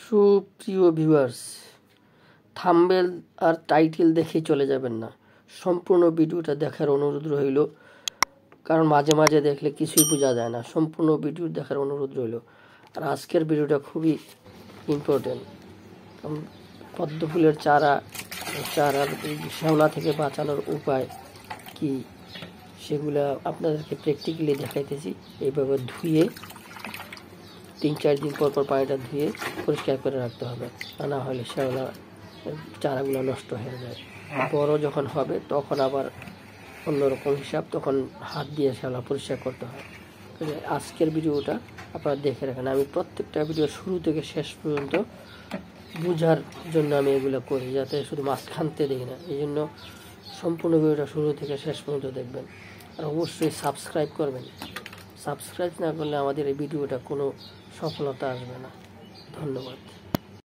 সুপ্রিয় viewers, thumbnail আর title দেখে চলে যাবেন না, সম্পূর্ণ ভিডিওটা দেখার অনুরোধ রইল। কারণ মাঝে মাঝে দেখলে কিছুই বোঝা যায় না। সম্পূর্ণ ভিডিও দেখার অনুরোধ রইল। আর আজকের ভিডিওটা খুবই ইম্পর্টেন্ট। পদ্ম ফুলের চারার শ্যাওলা থেকে বাঁচানোর উপায় কি সেগুলা আপনাদেরকে প্র্যাকটিক্যালি দেখাইতেছি। এইভাবে ধুয়ে 3-4 দিন পর পানিটা ধুয়ে পরিষ্কার করে রাখতে হবে, না হলে শ্যাওলা চারাগুলো নষ্ট হয়ে যায়। বড় যখন হবে তখন আবার অন্যরকম হিসাব, তখন হাত দিয়ে শ্যাওলা পরিষ্কার করতে হয়। আজকের ভিডিওটা আপনারা দেখে রাখেন। আমি প্রত্যেকটা ভিডিও শুরু থেকে শেষ পর্যন্ত বোঝার জন্য আমি এগুলো করি, যাতে শুধু মাঝখানতে দেখি না। এই জন্য সম্পূর্ণ ভিডিওটা শুরু থেকে শেষ পর্যন্ত দেখবেন। আর অবশ্যই সাবস্ক্রাইব করবেন। সাবস্ক্রাইব না করলে আমাদের এই ভিডিওটা কোনো সফলতা আসবে না। ধন্যবাদ।